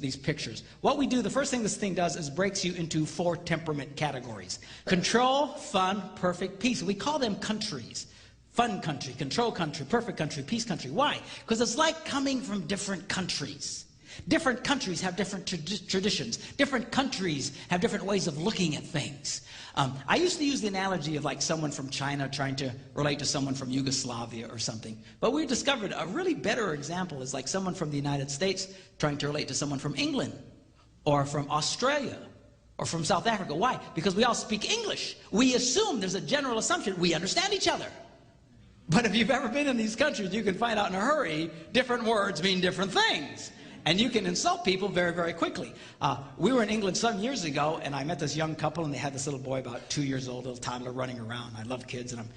these pictures. What we do, the first thing this thing does is breaks you into 4 temperament categories. Control, fun, perfect, peace. We call them countries. Fun country, control country, perfect country, peace country. Why? Because it's like coming from different countries. Different countries have different traditions. Different countries have different ways of looking at things. I used to use the analogy of like someone from China trying to relate to someone from Yugoslavia or something. But we discovered a really better example is like someone from the United States trying to relate to someone from England or from Australia or from South Africa. Why? Because we all speak English. We assume, there's a general assumption, we understand each other. But if you've ever been in these countries, you can find out in a hurry, different words mean different things. And you can insult people very, very quickly. We were in England some years ago, and I met this young couple, and they had this little boy about 2 years old, little toddler running around. I love kids, and I'm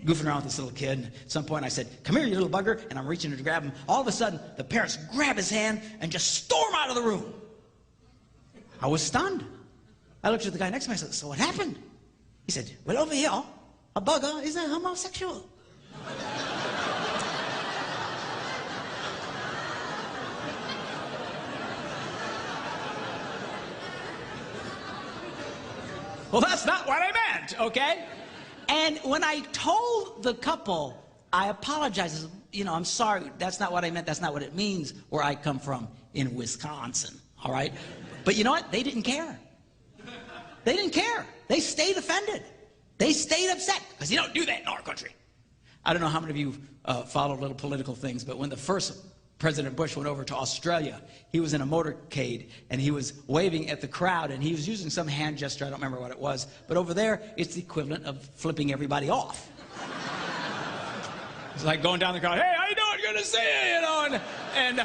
goofing around with this little kid. And at some point, I said, "Come here, you little bugger," and I'm reaching to grab him. All of a sudden, the parents grab his hand and just storm out of the room. I was stunned. I looked at the guy next to me, and I said, "So what happened?" He said, "Well, over here, a bugger is a homosexual." Well, that's not what I meant, okay? And when I told the couple, I apologized. You know, I'm sorry, that's not what I meant. That's not what it means where I come from in Wisconsin, all right? But you know what? They didn't care. They didn't care. They stayed offended. They stayed upset because you don't do that in our country. I don't know how many of you follow little political things, but when the first President Bush went over to Australia, he was in a motorcade, and he was waving at the crowd, and he was using some hand gesture, I don't remember what it was, but over there, it's the equivalent of flipping everybody off. It's like going down the crowd, "Hey, how you doing? Good to see you," you know, and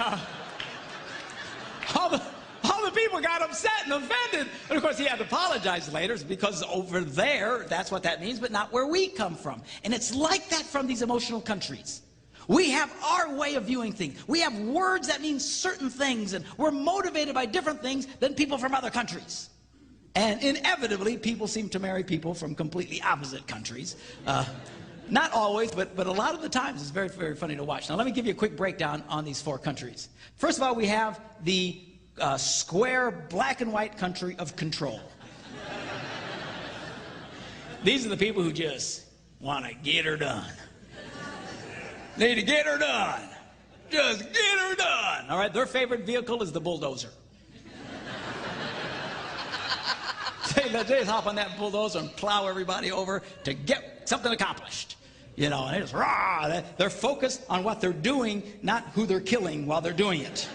all the people got upset and offended. And of course, he had to apologize later because over there, that's what that means, but not where we come from. And it's like that from these emotional countries. We have our way of viewing things. We have words that mean certain things, and we're motivated by different things than people from other countries. And inevitably, people seem to marry people from completely opposite countries. Not always, but a lot of the times. It's very, very funny to watch. Now, let me give you a quick breakdown on these 4 countries. First of all, we have the square, black and white country of control. These are the people who just want to get her done. Need to get her done. Just get her done. All right, their favorite vehicle is the bulldozer. They just hop on that bulldozer and plow everybody over to get something accomplished. You know, and they just rah. They're focused on what they're doing, not who they're killing while they're doing it.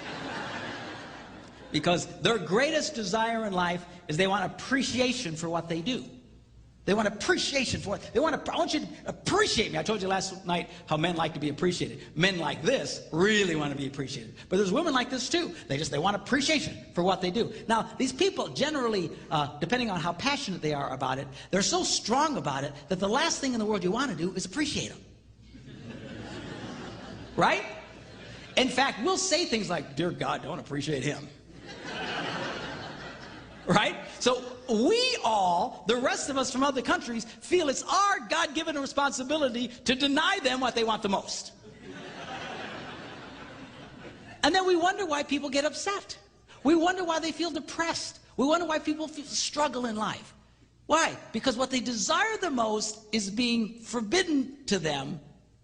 Because their greatest desire in life is they want appreciation for what they do. They want appreciation for it. I want you to appreciate me. I told you last night how men like to be appreciated. Men like this really want to be appreciated. But there's women like this too. They want appreciation for what they do. Now, these people generally, depending on how passionate they are about it, they're so strong about it that the last thing in the world you want to do is appreciate them. Right? In fact, we'll say things like, "Dear God, don't appreciate him." Right? So we all, the rest of us from other countries, feel it's our God-given responsibility to deny them what they want the most. And then we wonder why people get upset. We wonder why they feel depressed. We wonder why people struggle in life. Why? Because what they desire the most is being forbidden to them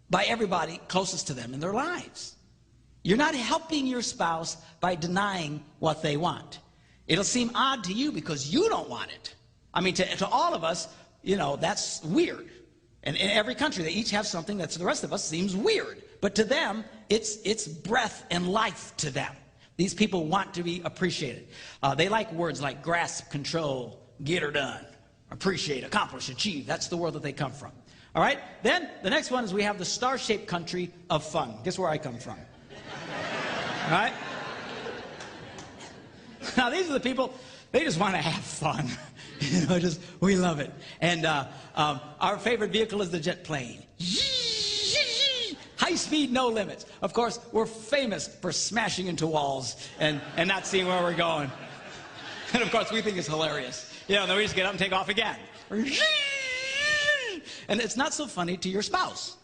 by everybody closest to them in their lives. You're not helping your spouse by denying what they want. It'll seem odd to you because you don't want it. I mean, to all of us, you know, that's weird. And in every country, they each have something that to the rest of us seems weird. But to them, it's breath and life to them. These people want to be appreciated. They like words like grasp, control, get her done, appreciate, accomplish, achieve. That's the world that they come from. All right? Then the next one is we have the star-shaped country of fun. Guess where I come from? All right? Now, these are the people, they just want to have fun. You know, we love it. And our favorite vehicle is the jet plane. High speed, no limits. Of course, we're famous for smashing into walls and not seeing where we're going. And of course, we think it's hilarious. You know, then we just get up and take off again. And it's not so funny to your spouse,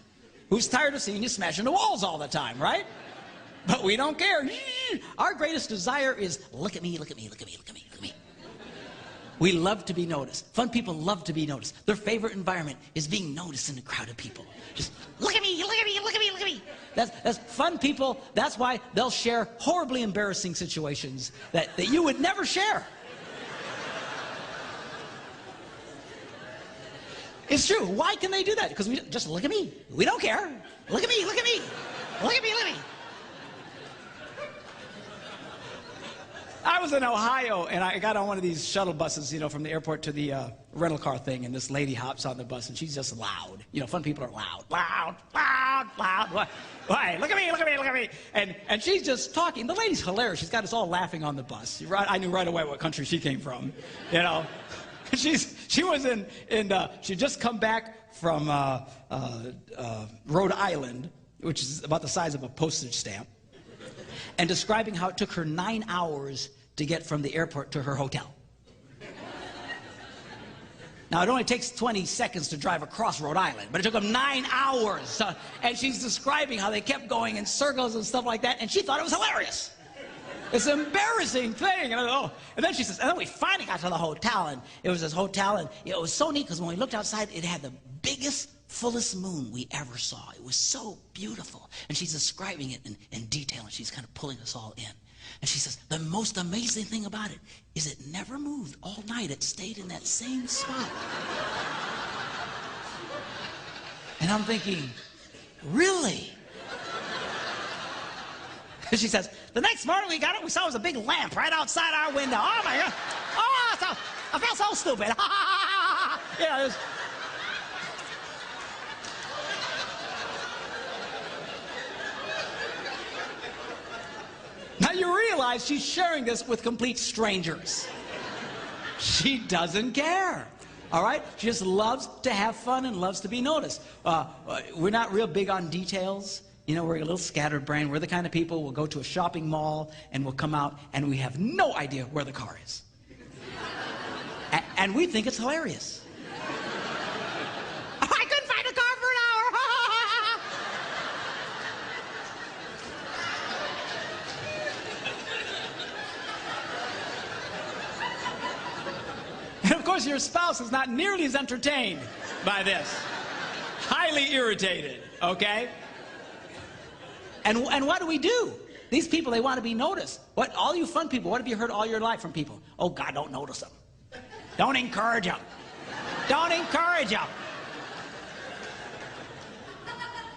who's tired of seeing you smash into walls all the time, right? But we don't care. Our greatest desire is, look at me, look at me, look at me, look at me, look at me. We love to be noticed. Fun people love to be noticed. Their favorite environment is being noticed in a crowd of people. Just, look at me, look at me, look at me, look at me. That's fun people. That's why they'll share horribly embarrassing situations that you would never share. It's true. Why can they do that? Because we just look at me. We don't care. Look at me, look at me. Look at me, look at me. I was in Ohio, and I got on one of these shuttle buses, you know, from the airport to the rental car thing, and this lady hops on the bus, and she's just loud. You know, fun people are loud. Loud, loud, loud. Why? Look at me, look at me, look at me. And she's just talking. The lady's hilarious. She's got us all laughing on the bus. I knew right away what country she came from, you know. She was she'd just come back from Rhode Island, which is about the size of a postage stamp, and describing how it took her 9 hours to get from the airport to her hotel. Now, it only takes 20 seconds to drive across Rhode Island, but it took them 9 hours. And she's describing how they kept going in circles and stuff like that, and she thought it was hilarious. It's an embarrassing thing. And then she says, and then we finally got to the hotel, and it was this hotel, and it was so neat because when we looked outside, it had the biggest, fullest moon we ever saw. It was so beautiful. And she's describing it in detail, and she's kind of pulling us all in. And she says, the most amazing thing about it is it never moved all night. It stayed in that same spot. And I'm thinking, really? And she says, the next morning we got it, we saw it was a big lamp right outside our window. Oh my God. Oh, I felt so stupid. You know, it was... Now you realize she's sharing this with complete strangers. She doesn't care. All right? She just loves to have fun and loves to be noticed. We're not real big on details. You know, we're a little scattered brain. We're the kind of people who'll go to a shopping mall and we'll come out and we have no idea where the car is. And we think it's hilarious. I couldn't find a car for an hour. And of course, your spouse is not nearly as entertained by this. Highly irritated, okay? And what do we do? These people, they want to be noticed. All you fun people, what have you heard all your life from people? Oh, God, don't notice them. Don't encourage them. Don't encourage them.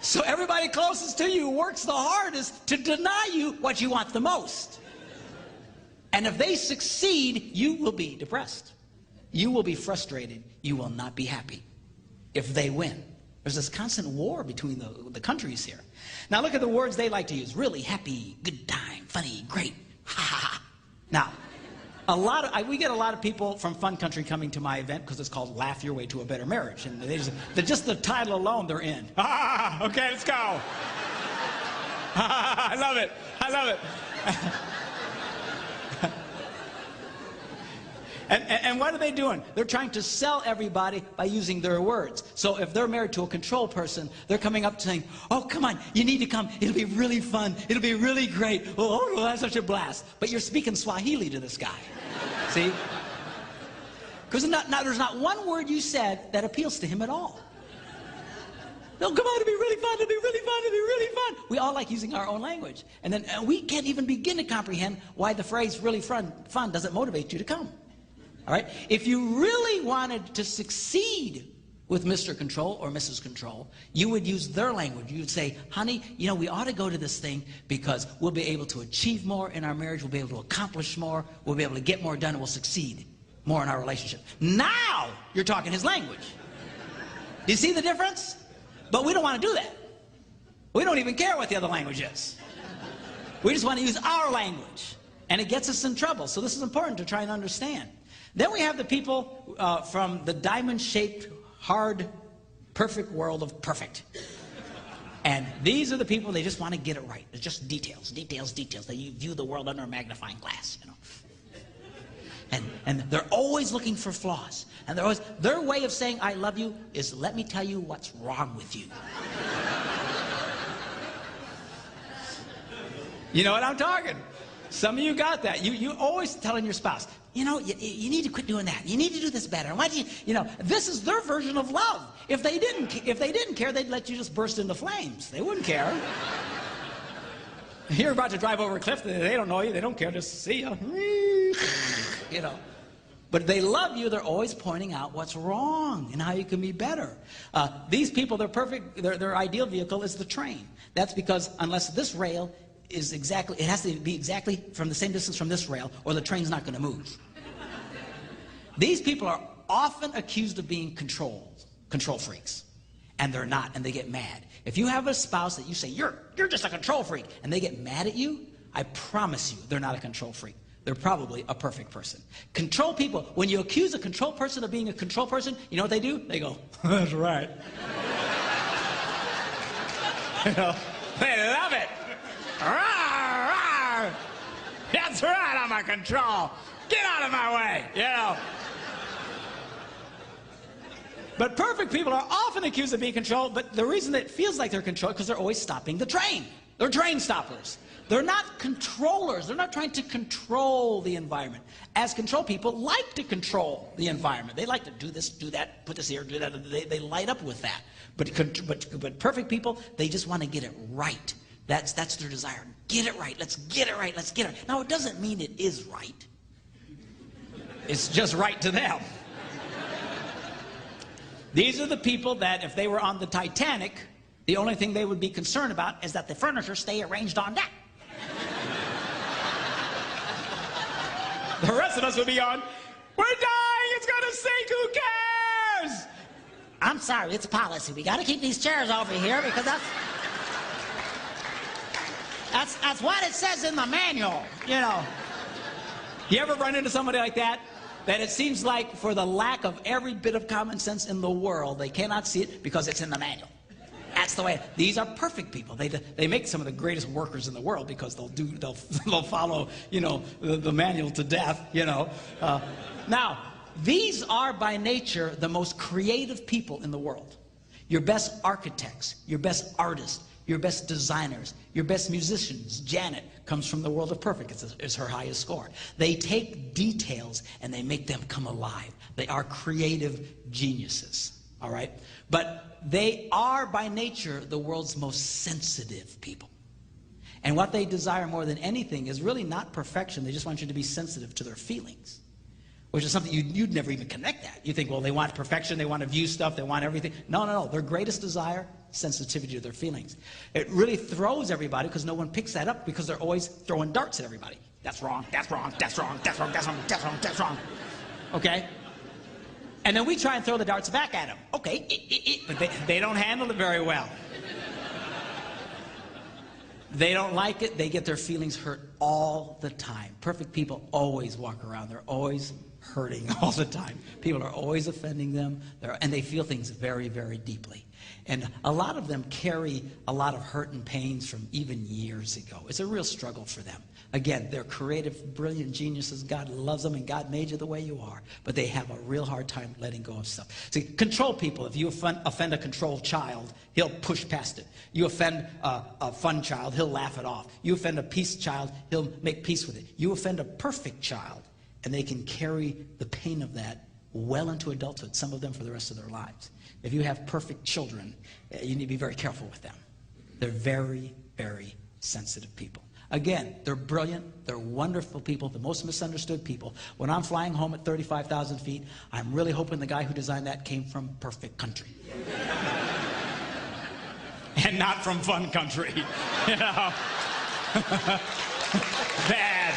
So everybody closest to you works the hardest to deny you what you want the most. And if they succeed, you will be depressed. You will be frustrated. You will not be happy if they win. There's this constant war between the countries here. Now look at the words they like to use. Really, happy, good time, funny, great, ha ha ha. Now, we get a lot of people from Fun Country coming to my event because it's called Laugh Your Way to a Better Marriage. And just the title alone, they're in. Ah, okay, let's go. I love it. I love it. And what are they doing? They're trying to sell everybody by using their words. So if they're married to a control person, they're coming up saying, oh, come on, you need to come. It'll be really fun. It'll be really great. Oh, that's such a blast. But you're speaking Swahili to this guy. See? Because there's not one word you said that appeals to him at all. No, come on, it'll be really fun. It'll be really fun. It'll be really fun. We all like using our own language. And then we can't even begin to comprehend why the phrase really fun doesn't motivate you to come. All right? If you really wanted to succeed with Mr. Control or Mrs. Control, you would use their language. You would say, honey, you know, we ought to go to this thing because we'll be able to achieve more in our marriage. We'll be able to accomplish more. We'll be able to get more done, and we'll succeed more in our relationship. Now you're talking his language. Do you see the difference? But we don't want to do that. We don't even care what the other language is. We just want to use our language. And it gets us in trouble. So this is important to try and understand. Then we have the people from the diamond-shaped, hard, perfect world of perfect. And these are the people, they just want to get it right. It's just details, details, details. They view the world under a magnifying glass, you know. And they're always looking for flaws. And their way of saying I love you is let me tell you what's wrong with you. You know what I'm talking? Some of you got that. You always telling your spouse, you know, you need to quit doing that. You need to do this better. Why do you know, this is their version of love. If they didn't care, they'd let you just burst into flames. They wouldn't care. You're about to drive over a cliff, they don't know you, they don't care, just see you. You know. But they love you, they're always pointing out what's wrong and how you can be better. These people, they're perfect, their ideal vehicle is the train. That's because unless this rail is exactly, it has to be exactly from the same distance from this rail, or the train's not going to move. These people are often accused of being control freaks. And they're not, and they get mad. If you have a spouse that you say, you're just a control freak, and they get mad at you, I promise you they're not a control freak. They're probably a perfect person. Control people, when you accuse a control person of being a control person, you know what they do? They go, that's right. You know, they love it. Rawr, rawr. That's right, I'm a control. Get out of my way, you know. But perfect people are often accused of being controlled, but the reason that it feels like they're controlled is because they're always stopping the train. They're train stoppers. They're not controllers. They're not trying to control the environment. As control people like to control the environment. They like to do this, do that, put this here, do that. They light up with that. But perfect people, they just want to get it right. That's their desire. Get it right. Let's get it right. Let's get it right. Now, it doesn't mean it is right. It's just right to them. These are the people that if they were on the Titanic, the only thing they would be concerned about is that the furniture stay arranged on deck. The rest of us would be on, we're dying, it's gonna sink, who cares? I'm sorry, it's policy. We gotta keep these chairs over here because that's what it says in the manual, you know. You ever run into somebody like that? That it seems like for the lack of every bit of common sense in the world, they cannot see it because it's in the manual. That's the way. These are perfect people. They make some of the greatest workers in the world because they'll follow, you know, the manual to death, you know. Now, these are by nature the most creative people in the world. Your best architects, your best artists, your best designers, your best musicians. Janet comes from the world of perfect. It's her highest score. They take details and they make them come alive. They are creative geniuses, all right? But they are by nature the world's most sensitive people. And what they desire more than anything is really not perfection. They just want you to be sensitive to their feelings, which is something you'd never even connect that. You think, well, they want perfection, they want to view stuff, they want everything. No, no, no. Their greatest desire, sensitivity to their feelings. It really throws everybody because no one picks that up because they're always throwing darts at everybody. That's wrong, that's wrong, that's wrong, that's wrong, that's wrong, that's wrong, that's wrong. Okay? And then we try and throw the darts back at them. Okay, but they don't handle it very well. They don't like it. They get their feelings hurt all the time. Perfect people always walk around. They're always hurting all the time. People are always offending them, and they feel things very, very deeply. And a lot of them carry a lot of hurt and pains from even years ago. It's a real struggle for them. Again, they're creative, brilliant geniuses. God loves them, and God made you the way you are. But they have a real hard time letting go of stuff. See, control people, if you offend a controlled child, he'll push past it. You offend a fun child, he'll laugh it off. You offend a peace child, he'll make peace with it. You offend a perfect child, and they can carry the pain of that well into adulthood, some of them for the rest of their lives. If you have perfect children, you need to be very careful with them. They're very, very sensitive people. Again, they're brilliant, they're wonderful people, the most misunderstood people. When I'm flying home at 35,000 feet, I'm really hoping the guy who designed that came from perfect country. And not from fun country, you know. Bad.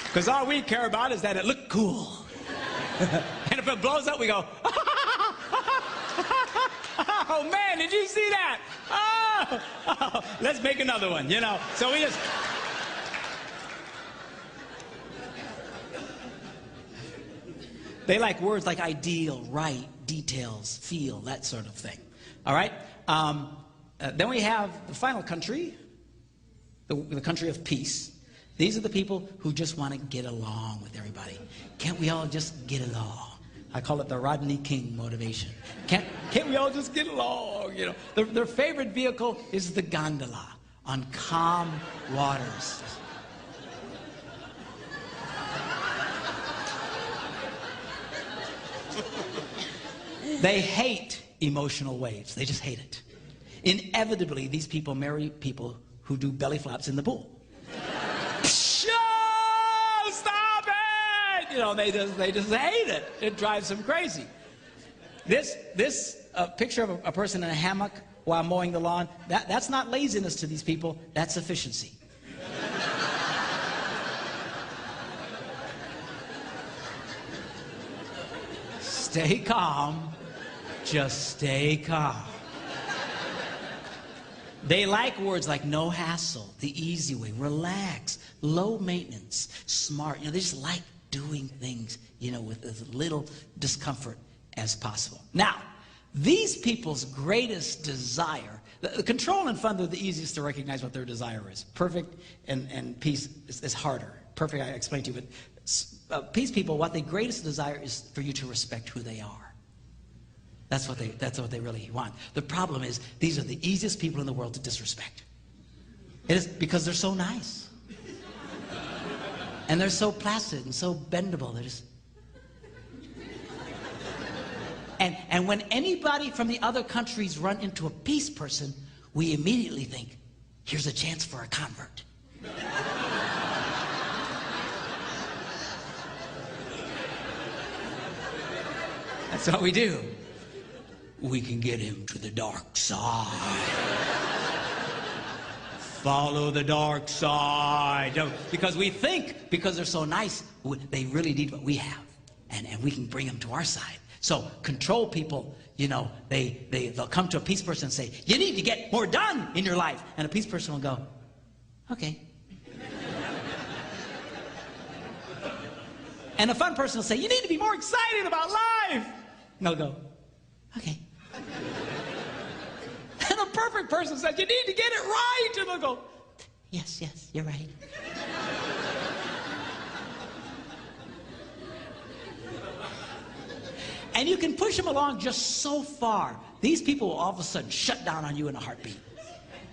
Because all we care about is that it looked cool. And if it blows up, we go, oh man, did you see that? Oh, let's make another one, you know. So we just... They like words like ideal, right, details, feel, that sort of thing. All right? Then we have the final country, the country of peace. These are the people who just want to get along with everybody. Can't we all just get along? I call it the Rodney King motivation. Can't we all just get along? You know, their favorite vehicle is the gondola on calm waters. They hate emotional waves. They just hate it. Inevitably, these people marry people who do belly flops in the pool. Stop it! You know, they just hate it. It drives them crazy. This picture of a person in a hammock while mowing the lawn, that's not laziness to these people. That's efficiency. Stay calm. Just stay calm. They like words like no hassle, the easy way, relax, low maintenance, smart. You know, they just like doing things, you know, with as little discomfort as possible. Now, these people's greatest desire, the control and fun are the easiest to recognize what their desire is. Perfect and peace is harder. Perfect, I explained to you, but peace people, what their greatest desire is for you to respect who they are. That's what they really want. The problem is, these are the easiest people in the world to disrespect. It is because they're so nice. And they're so placid and so bendable. They're just... And when anybody from the other countries run into a peace person, we immediately think, here's a chance for a convert. That's what we do. We can get him to the dark side. Follow the dark side. Because we think, because they're so nice, they really need what we have. And we can bring them to our side. So control people, you know, they'll come to a peace person and say, you need to get more done in your life. And a peace person will go, okay. And a fun person will say, you need to be more excited about life. And they'll go, okay. And a perfect person says, you need to get it right. And they'll go, yes, you're right. And you can push them along just so far. These people will all of a sudden shut down on you in a heartbeat.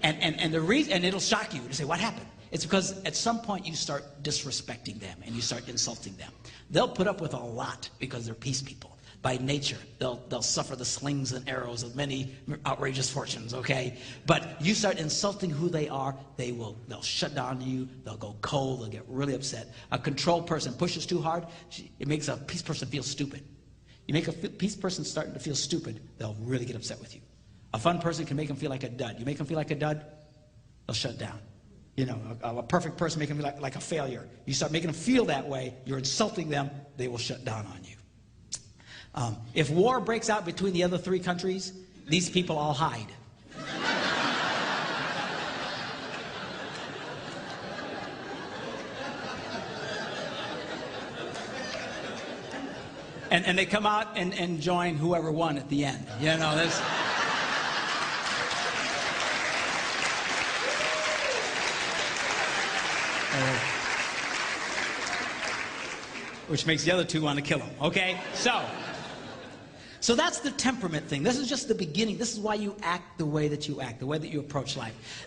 And the reason, and it'll shock you to say, what happened? It's because at some point you start disrespecting them and you start insulting them. They'll put up with a lot because they're peace people. By nature, they'll suffer the slings and arrows of many outrageous fortunes, okay? But you start insulting who they are, they'll shut down you, they'll go cold, they'll get really upset. A control person pushes too hard, it makes a peace person feel stupid. You make a peace person starting to feel stupid, they'll really get upset with you. A fun person can make them feel like a dud. You make them feel like a dud, they'll shut down. You know, a perfect person make them feel like a failure. You start making them feel that way, you're insulting them, they will shut down on you. If war breaks out between the other three countries, these people all hide. And they come out and join whoever won at the end. You know, this. Which makes the other two want to kill them. Okay, so that's the temperament thing. This is just the beginning. This is why you act the way that you act, the way that you approach life.